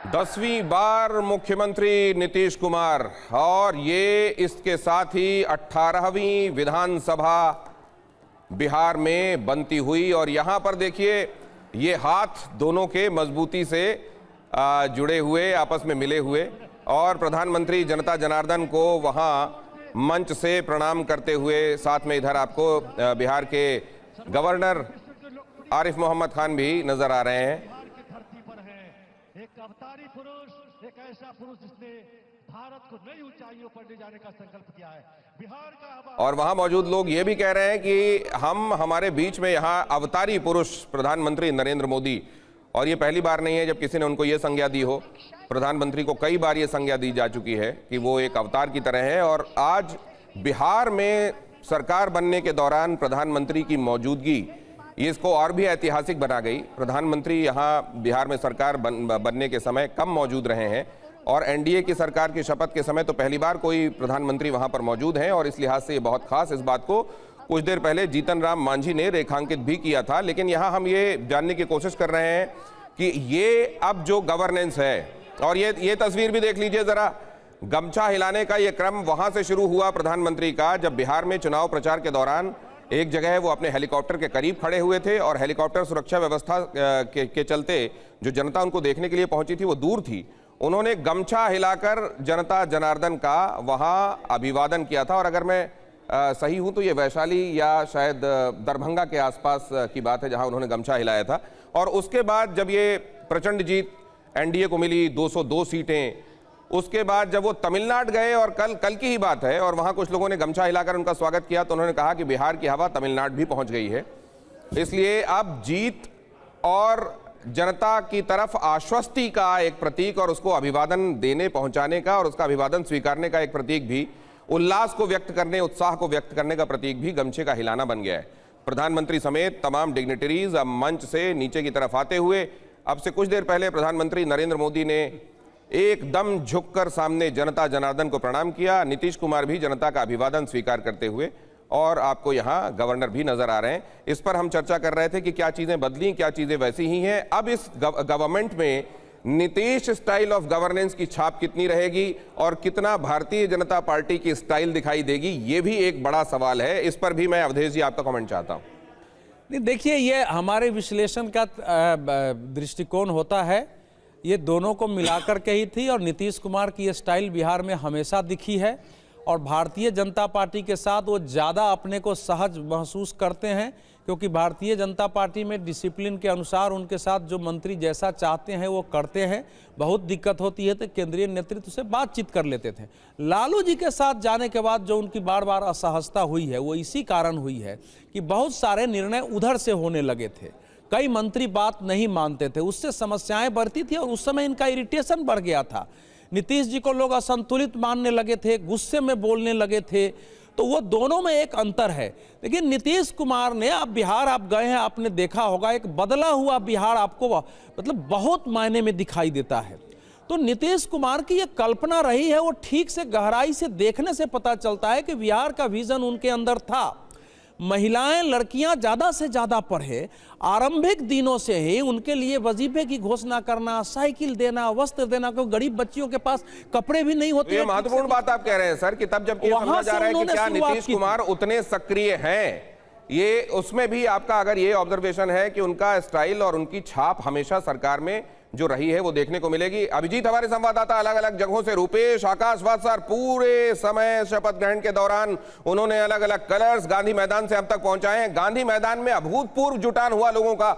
10वीं बार मुख्यमंत्री नीतीश कुमार और ये इसके साथ ही 18वीं विधानसभा बिहार में बनती हुई। और यहां पर देखिए ये हाथ दोनों के मजबूती से जुड़े हुए, आपस में मिले हुए, और प्रधानमंत्री जनता जनार्दन को वहां मंच से प्रणाम करते हुए साथ में इधर आपको बिहार के गवर्नर आरिफ मोहम्मद खान भी नजर आ रहे हैं। एक अवतारी पुरुष, एक ऐसा पुरुष जिसने भारत को नई ऊंचाइयों पर ले जाने का संकल्प किया है। बिहार का और वहां मौजूद लोग ये भी कह रहे हैं कि हमारे बीच में यहाँ अवतारी पुरुष प्रधानमंत्री नरेंद्र मोदी, और ये पहली बार नहीं है जब किसी ने उनको ये संज्ञा दी हो। प्रधानमंत्री को कई बार ये संज्ञा दी जा चुकी है कि वो एक अवतार की तरह है, और आज बिहार में सरकार बनने के दौरान प्रधानमंत्री की मौजूदगी ये इसको और भी ऐतिहासिक बना गई। प्रधानमंत्री यहाँ बिहार में सरकार बनने के समय कम मौजूद रहे हैं, और एनडीए की सरकार की शपथ के समय तो पहली बार कोई प्रधानमंत्री वहाँ पर मौजूद हैं, और इस लिहाज से ये बहुत खास। इस बात को कुछ देर पहले जीतन राम मांझी ने रेखांकित भी किया था। लेकिन यहाँ हम ये जानने की कोशिश कर रहे हैं कि ये अब जो गवर्नेंस है, और ये तस्वीर भी देख लीजिए ज़रा, गमछा हिलाने का ये क्रम वहाँ से शुरू हुआ प्रधानमंत्री का, जब बिहार में चुनाव प्रचार के दौरान एक जगह वो अपने हेलीकॉप्टर के करीब खड़े हुए थे, और हेलीकॉप्टर सुरक्षा व्यवस्था के चलते जो जनता उनको देखने के लिए पहुंची थी वो दूर थी। उन्होंने गमछा हिलाकर जनता जनार्दन का वहां अभिवादन किया था। और अगर मैं सही हूं तो ये वैशाली या शायद दरभंगा के आसपास की बात है जहां उन्होंने गमछा हिलाया था। और उसके बाद जब ये प्रचंड जीत एनडीए को मिली, 202 सीटें, उसके बाद जब वो तमिलनाडु गए, और कल की ही बात है, और वहां कुछ लोगों ने गमछा हिलाकर उनका स्वागत किया, तो उन्होंने कहा कि बिहार की हवा तमिलनाडु भी पहुंच गई है। इसलिए अब जीत और जनता की तरफ आश्वस्ति का एक प्रतीक, और उसको अभिवादन देने पहुंचाने का, और उसका अभिवादन स्वीकारने का एक प्रतीक भी, उल्लास को व्यक्त करने, उत्साह को व्यक्त करने का प्रतीक भी गमछे का हिलाना बन गया है। प्रधानमंत्री समेत तमाम डिग्निटरीज अब मंच से नीचे की तरफ आते हुए, अब से कुछ देर पहले प्रधानमंत्री नरेंद्र मोदी ने एकदम झुककर सामने जनता जनार्दन को प्रणाम किया। नीतीश कुमार भी जनता का अभिवादन स्वीकार करते हुए, और आपको यहाँ गवर्नर भी नजर आ रहे हैं। इस पर हम चर्चा कर रहे थे कि क्या चीजें बदली, क्या चीजें वैसी ही हैं। अब इस गवर्नमेंट में नीतीश स्टाइल ऑफ गवर्नेंस की छाप कितनी रहेगी, और कितना भारतीय जनता पार्टी की स्टाइल दिखाई देगी, ये भी एक बड़ा सवाल है। इस पर भी मैं अवधेश जी आपका कमेंट चाहता हूँ। नहीं, देखिए, ये हमारे विश्लेषण का दृष्टिकोण होता है, ये दोनों को मिलाकर के ही थी। और नीतीश कुमार की ये स्टाइल बिहार में हमेशा दिखी है, और भारतीय जनता पार्टी के साथ वो ज़्यादा अपने को सहज महसूस करते हैं, क्योंकि भारतीय जनता पार्टी में डिसिप्लिन के अनुसार उनके साथ जो मंत्री जैसा चाहते हैं वो करते हैं। बहुत दिक्कत होती है तो केंद्रीय नेतृत्व से बातचीत कर लेते थे। लालू जी के साथ जाने के बाद जो उनकी बार बार असहजता हुई है, वो इसी कारण हुई है कि बहुत सारे निर्णय उधर से होने लगे थे। कई मंत्री बात नहीं मानते थे, उससे समस्याएं बढ़ती थी, और उस समय इनका इरिटेशन बढ़ गया था। नीतीश जी को लोग असंतुलित मानने लगे थे, गुस्से में बोलने लगे थे। तो वो दोनों में एक अंतर है। लेकिन नीतीश कुमार ने, अब बिहार आप गए हैं, आपने देखा होगा एक बदला हुआ बिहार आपको मतलब बहुत मायने में दिखाई देता है। तो नीतीश कुमार की ये कल्पना रही है, वो ठीक से गहराई से देखने से पता चलता है कि बिहार का विजन उनके अंदर था। महिलाएं, लड़कियां ज़्यादा से ज़्यादा पढ़े, आरंभिक दिनों से ही उनके लिए वजीफे की घोषणा करना, साइकिल देना, वस्त्र देना, क्योंकि गरीब बच्चियों के पास कपड़े भी नहीं होते। ये महत्वपूर्ण बात आप कह रहे हैं सर, कि तब जब ये समझा जा रहा है कि क्या नीतीश कुमार उतने सक्रिय हैं, ये उसमें भी आपका अगर ये ऑब्जर्वेशन है कि उनका स्टाइल और उनकी छाप हमेशा सरकार में जो रही है वो देखने को मिलेगी। अभिजीत हमारे संवाददाता अलग अलग जगहों से, रूपेश, आकाश सर, पूरे समय शपथ ग्रहण के दौरान उन्होंने अलग अलग कलर्स गांधी मैदान से अब तक पहुंचाए हैं। गांधी मैदान में अभूतपूर्व जुटान हुआ लोगों का।